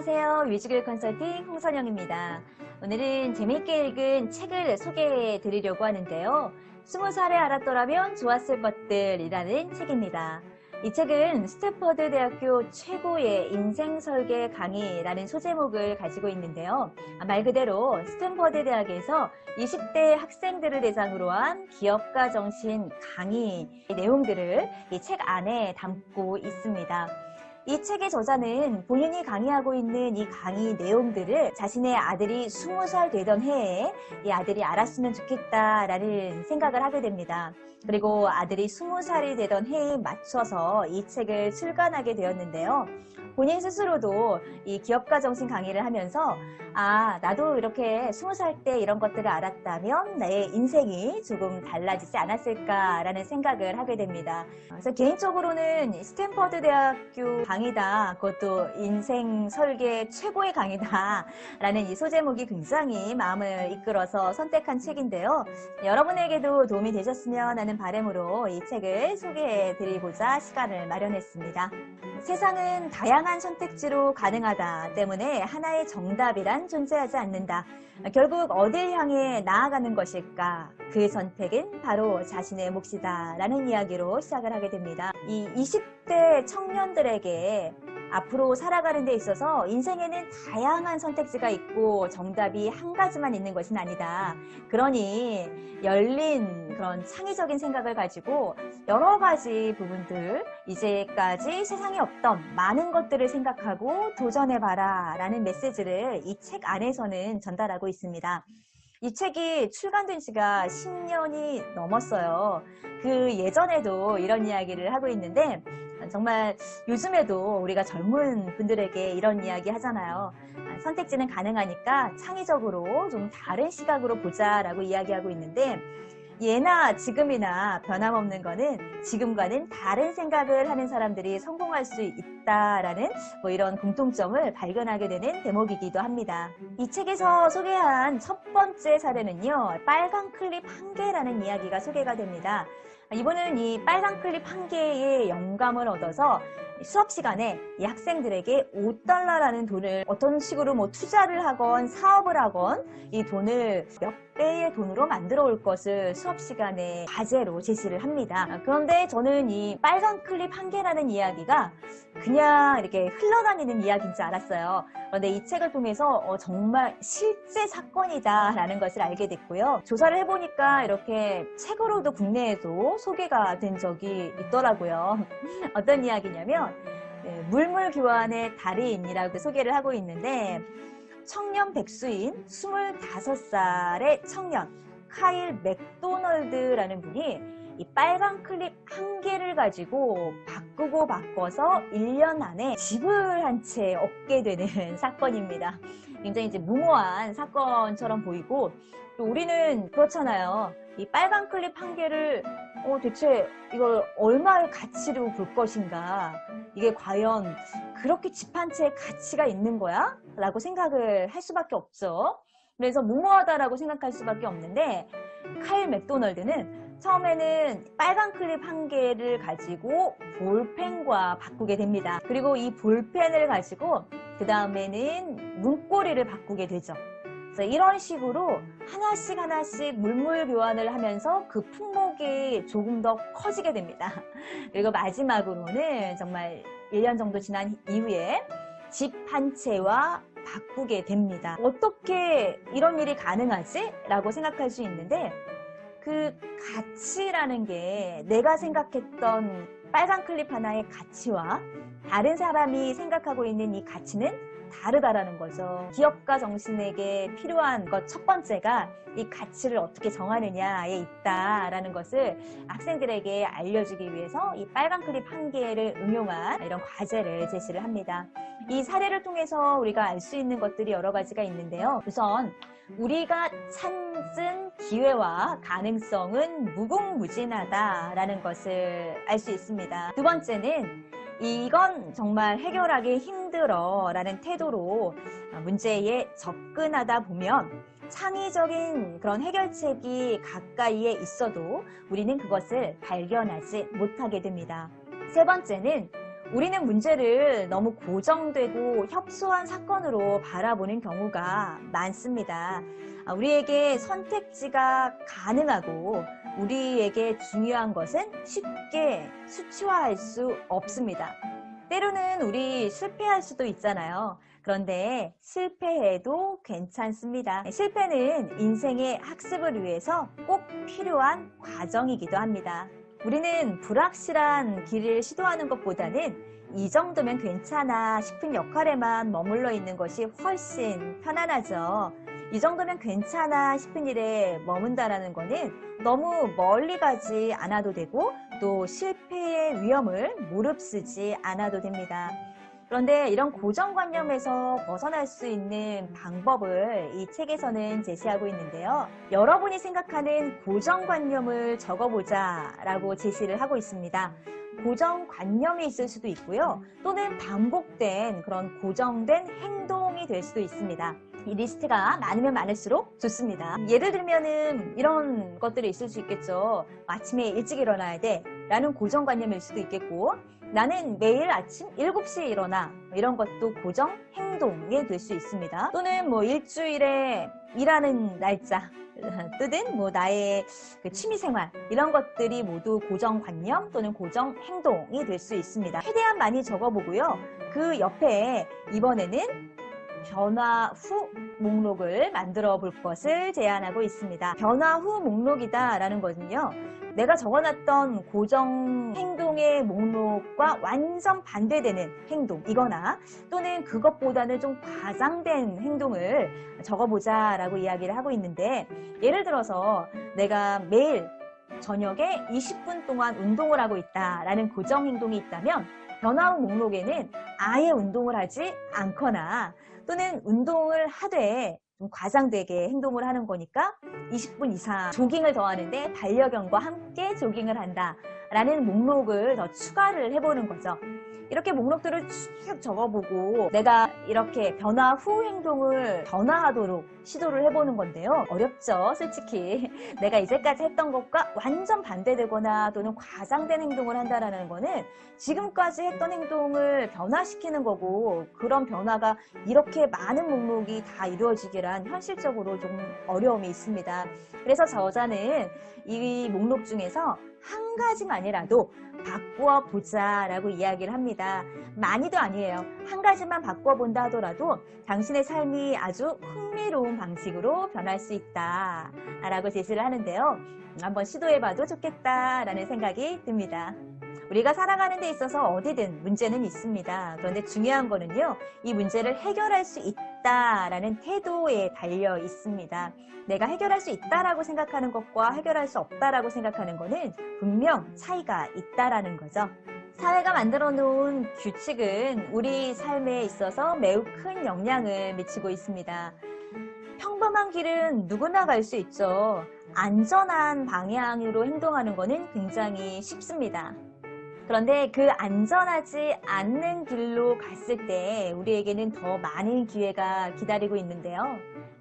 안녕하세요. 뮤지컬 컨설팅 홍선영입니다. 오늘은 재미있게 읽은 책을 소개해 드리려고 하는데요. 20살에 알았더라면 좋았을 것들이라는 책입니다. 이 책은 스탠퍼드 대학교 최고의 인생 설계 강의라는 소제목을 가지고 있는데요. 말 그대로 스탠퍼드 대학에서 20대 학생들을 대상으로 한 기업가 정신 강의 내용들을 이 책 안에 담고 있습니다. 이 책의 저자는 본인이 강의하고 있는 이 강의 내용들을 자신의 아들이 20살 되던 해에 이 아들이 알았으면 좋겠다라는 생각을 하게 됩니다. 그리고 아들이 20살이 되던 해에 맞춰서 이 책을 출간하게 되었는데요. 본인 스스로도 이 기업가 정신 강의를 하면서 나도 이렇게 20살 때 이런 것들을 알았다면 나의 인생이 조금 달라지지 않았을까라는 생각을 하게 됩니다. 그래서 개인적으로는 스탠퍼드 대학교 강의다, 그것도 인생 설계 최고의 강의다라는 이 소제목이 굉장히 마음을 이끌어서 선택한 책인데요. 여러분에게도 도움이 되셨으면 하는 바람으로 이 책을 소개해드리고자 시간을 마련했습니다. 세상은 다양한 선택지로 가능하다 때문에 하나의 정답이란 존재하지 않는다. 결국 어딜 향해 나아가는 것일까? 그 선택은 바로 자신의 몫이다 라는 이야기로 시작을 하게 됩니다. 이 20대 청년들에게 앞으로 살아가는 데 있어서 인생에는 다양한 선택지가 있고 정답이 한 가지만 있는 것은 아니다. 그러니 열린 그런 창의적인 생각을 가지고 여러 가지 부분들, 이제까지 세상에 없던 많은 것들을 생각하고 도전해봐라 라는 메시지를 이 책 안에서는 전달하고 있습니다. 이 책이 출간된 지가 10년이 넘었어요. 그 예전에도 이런 이야기를 하고 있는데 정말 요즘에도 우리가 젊은 분들에게 이런 이야기 하잖아요. 선택지는 가능하니까 창의적으로 좀 다른 시각으로 보자라고 이야기하고 있는데 예나 지금이나 변함없는 거는 지금과는 다른 생각을 하는 사람들이 성공할 수 있다라는 이런 공통점을 발견하게 되는 대목이기도 합니다. 이 책에서 소개한 첫 번째 사례는요, 빨간 클립 한 개라는 이야기가 소개가 됩니다. 이분은 이 빨간 클립 한 개의 영감을 얻어서 수업 시간에 이 학생들에게 $5라는 돈을 어떤 식으로 투자를 하건 사업을 하건 이 돈을 몇 배의 돈으로 만들어 올 것을 수업 시간에 과제로 제시를 합니다. 그런데 저는 이 빨간 클립 한 개라는 이야기가 그냥 이렇게 흘러다니는 이야기인 줄 알았어요. 그런데 이 책을 통해서 정말 실제 사건이다 라는 것을 알게 됐고요. 조사를 해보니까 이렇게 책으로도 국내에도 소개가 된 적이 있더라고요. 어떤 이야기냐면 물물교환의 달인이라고 소개를 하고 있는데 청년 백수인 25살의 청년 카일 맥도널드라는 분이 이 빨간 클립 한 개를 가지고 바꾸고 바꿔서 1년 안에 집을 한 채 얻게 되는 사건입니다. 굉장히 이제 무모한 사건처럼 보이고 또 우리는 그렇잖아요. 이 빨간 클립 한 개를 대체 이걸 얼마의 가치로 볼 것인가? 이게 과연 그렇게 집 한 채의 가치가 있는 거야? 라고 생각을 할 수밖에 없죠. 그래서 무모하다라고 생각할 수밖에 없는데 카일 맥도널드는 처음에는 빨간 클립 한 개를 가지고 볼펜과 바꾸게 됩니다. 그리고 이 볼펜을 가지고 그 다음에는 문고리를 바꾸게 되죠. 그래서 이런 식으로 하나씩 물물 교환을 하면서 그 품목이 조금 더 커지게 됩니다. 그리고 마지막으로는 정말 1년 정도 지난 이후에 집 한 채와 바꾸게 됩니다. 어떻게 이런 일이 가능하지? 라고 생각할 수 있는데 그 가치라는 게 내가 생각했던 빨간 클립 하나의 가치와 다른 사람이 생각하고 있는 이 가치는 다르다라는 거죠. 기업가 정신에게 필요한 것 첫 번째가 이 가치를 어떻게 정하느냐에 있다라는 것을 학생들에게 알려주기 위해서 이 빨간 클립 한 개를 응용한 이런 과제를 제시를 합니다. 이 사례를 통해서 우리가 알 수 있는 것들이 여러 가지가 있는데요. 우선 우리가 찾은 기회와 가능성은 무궁무진하다라는 것을 알 수 있습니다. 두 번째는 이건 정말 해결하기 힘들어 라는 태도로 문제에 접근하다 보면 창의적인 그런 해결책이 가까이에 있어도 우리는 그것을 발견하지 못하게 됩니다. 세 번째는 우리는 문제를 너무 고정되고 협소한 사건으로 바라보는 경우가 많습니다. 우리에게 선택지가 가능하고 우리에게 중요한 것은 쉽게 수치화할 수 없습니다. 때로는 우리 실패할 수도 있잖아요. 그런데 실패해도 괜찮습니다. 실패는 인생의 학습을 위해서 꼭 필요한 과정이기도 합니다. 우리는 불확실한 길을 시도하는 것보다는 이 정도면 괜찮아 싶은 역할에만 머물러 있는 것이 훨씬 편안하죠. 이 정도면 괜찮아 싶은 일에 머문다라는 거는 너무 멀리 가지 않아도 되고 또 실패의 위험을 무릅쓰지 않아도 됩니다. 그런데 이런 고정관념에서 벗어날 수 있는 방법을 이 책에서는 제시하고 있는데요. 여러분이 생각하는 고정관념을 적어보자 라고 제시를 하고 있습니다. 고정관념이 있을 수도 있고요. 또는 반복된 그런 고정된 행동이 될 수도 있습니다. 이 리스트가 많으면 많을수록 좋습니다. 예를 들면은 이런 것들이 있을 수 있겠죠. 아침에 일찍 일어나야 돼 라는 고정관념일 수도 있겠고, 나는 매일 아침 7시에 일어나, 이런 것도 고정 행동이 될 수 있습니다. 또는 일주일에 일하는 날짜 뜨든 나의 그 취미생활, 이런 것들이 모두 고정관념 또는 고정 행동이 될 수 있습니다. 최대한 많이 적어보고요. 그 옆에 이번에는 변화 후 목록을 만들어 볼 것을 제안하고 있습니다. 변화 후 목록이다 라는 것은요, 내가 적어놨던 고정 행동의 목록과 완전 반대되는 행동이거나 또는 그것보다는 좀 과장된 행동을 적어보자 라고 이야기를 하고 있는데, 예를 들어서 내가 매일 저녁에 20분 동안 운동을 하고 있다라는 고정 행동이 있다면, 변화 후 목록에는 아예 운동을 하지 않거나 또는 운동을 하되 좀 과장되게 행동을 하는 거니까 20분 이상 조깅을 더하는데 반려견과 함께 조깅을 한다라는 목록을 더 추가를 해보는 거죠. 이렇게 목록들을 쭉 적어보고 내가 이렇게 변화 후 행동을 변화하도록 시도를 해보는 건데요. 어렵죠, 솔직히. 내가 이제까지 했던 것과 완전 반대되거나 또는 과장된 행동을 한다는 거는 지금까지 했던 행동을 변화시키는 거고, 그런 변화가 이렇게 많은 목록이 다 이루어지기란 현실적으로 좀 어려움이 있습니다. 그래서 저자는 이 목록 중에서 한 가지만이라도 바꾸어 보자 라고 이야기를 합니다. 많이도 아니에요. 한 가지만 바꾸어 본다 하더라도 당신의 삶이 아주 흥미로운 방식으로 변할 수 있다 라고 제시를 하는데요. 한번 시도해봐도 좋겠다 라는 생각이 듭니다. 우리가 살아가는 데 있어서 어디든 문제는 있습니다. 그런데 중요한 거는요, 이 문제를 해결할 수 있다라는 태도에 달려 있습니다. 내가 해결할 수 있다라고 생각하는 것과 해결할 수 없다라고 생각하는 거는 분명 차이가 있다라는 거죠. 사회가 만들어 놓은 규칙은 우리 삶에 있어서 매우 큰 영향을 미치고 있습니다. 평범한 길은 누구나 갈 수 있죠. 안전한 방향으로 행동하는 거는 굉장히 쉽습니다. 그런데 그 안전하지 않는 길로 갔을 때 우리에게는 더 많은 기회가 기다리고 있는데요.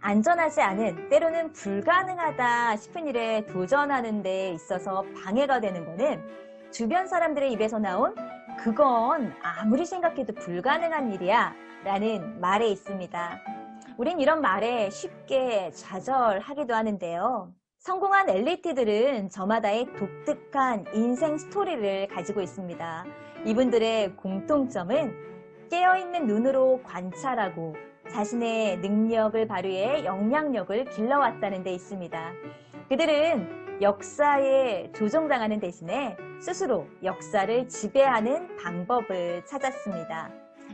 안전하지 않은, 때로는 불가능하다 싶은 일에 도전하는 데 있어서 방해가 되는 거는 주변 사람들의 입에서 나온 그건 아무리 생각해도 불가능한 일이야 라는 말에 있습니다. 우린 이런 말에 쉽게 좌절하기도 하는데요. 성공한 엘리트들은 저마다의 독특한 인생 스토리를 가지고 있습니다. 이분들의 공통점은 깨어있는 눈으로 관찰하고 자신의 능력을 발휘해 영향력을 길러왔다는 데 있습니다. 그들은 역사에 조종당하는 대신에 스스로 역사를 지배하는 방법을 찾았습니다.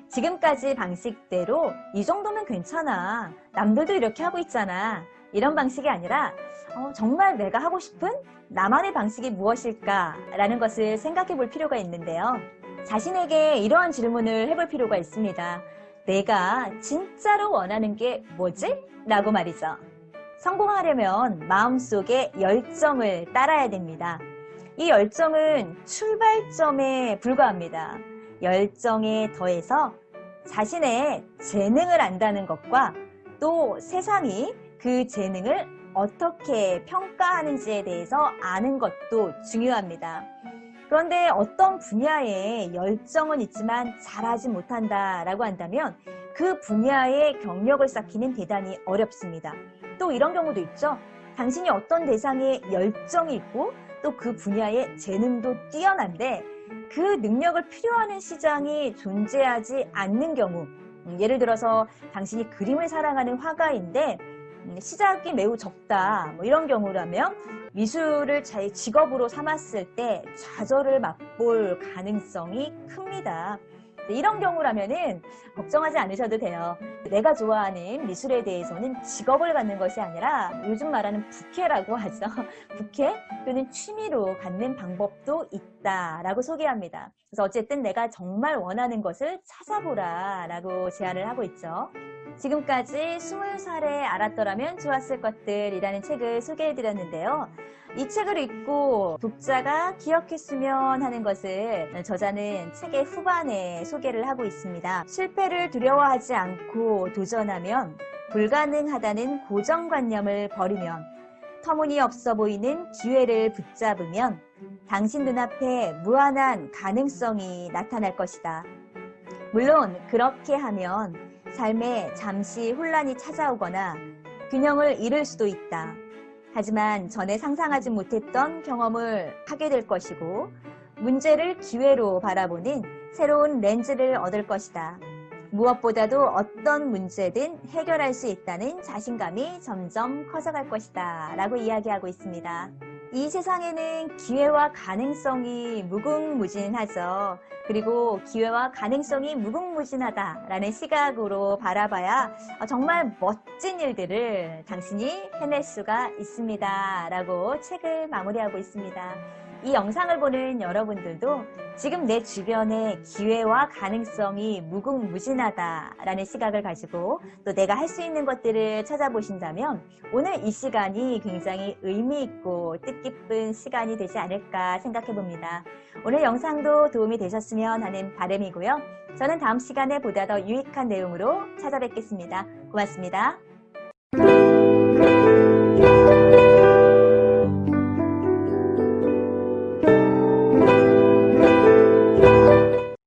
지금까지 방식대로 이 정도면 괜찮아, 남들도 이렇게 하고 있잖아, 이런 방식이 아니라 정말 내가 하고 싶은 나만의 방식이 무엇일까 라는 것을 생각해 볼 필요가 있는데요. 자신에게 이러한 질문을 해볼 필요가 있습니다. 내가 진짜로 원하는 게 뭐지? 라고 말이죠. 성공하려면 마음속에 열정을 따라야 됩니다. 이 열정은 출발점에 불과합니다. 열정에 더해서 자신의 재능을 안다는 것과 또 세상이 그 재능을 어떻게 평가하는지에 대해서 아는 것도 중요합니다. 그런데 어떤 분야에 열정은 있지만 잘하지 못한다라고 한다면 그 분야에 경력을 쌓기는 대단히 어렵습니다. 또 이런 경우도 있죠. 당신이 어떤 대상에 열정이 있고 또 그 분야에 재능도 뛰어난데 그 능력을 필요하는 시장이 존재하지 않는 경우, 예를 들어서 당신이 그림을 사랑하는 화가인데 시작이 매우 적다, 뭐 이런 경우라면 미술을 자기 직업으로 삼았을 때 좌절을 맛볼 가능성이 큽니다. 이런 경우라면은 걱정하지 않으셔도 돼요. 내가 좋아하는 미술에 대해서는 직업을 갖는 것이 아니라 요즘 말하는 부캐라고 하죠. 부캐 또는 취미로 갖는 방법도 있다라고 소개합니다. 그래서 어쨌든 내가 정말 원하는 것을 찾아보라라고 제안을 하고 있죠. 지금까지 20살에 알았더라면 좋았을 것들이라는 책을 소개해드렸는데요. 이 책을 읽고 독자가 기억했으면 하는 것을 저자는 책의 후반에 소개를 하고 있습니다. 실패를 두려워하지 않고 도전하면, 불가능하다는 고정관념을 버리면, 터무니없어 보이는 기회를 붙잡으면 당신 눈앞에 무한한 가능성이 나타날 것이다. 물론 그렇게 하면 삶에 잠시 혼란이 찾아오거나 균형을 잃을 수도 있다. 하지만 전에 상상하지 못했던 경험을 하게 될 것이고 문제를 기회로 바라보는 새로운 렌즈를 얻을 것이다. 무엇보다도 어떤 문제든 해결할 수 있다는 자신감이 점점 커져갈 것이다 라고 이야기하고 있습니다. 이 세상에는 기회와 가능성이 무궁무진하죠. 그리고 기회와 가능성이 무궁무진하다라는 시각으로 바라봐야 정말 멋진 일들을 당신이 해낼 수가 있습니다 라고 책을 마무리하고 있습니다. 이 영상을 보는 여러분들도 지금 내 주변에 기회와 가능성이 무궁무진하다라는 시각을 가지고 또 내가 할 수 있는 것들을 찾아보신다면 오늘 이 시간이 굉장히 의미 있고 뜻깊은 시간이 되지 않을까 생각해 봅니다. 오늘 영상도 도움이 되셨으면 하는 바람이고요. 저는 다음 시간에 보다 더 유익한 내용으로 찾아뵙겠습니다. 고맙습니다.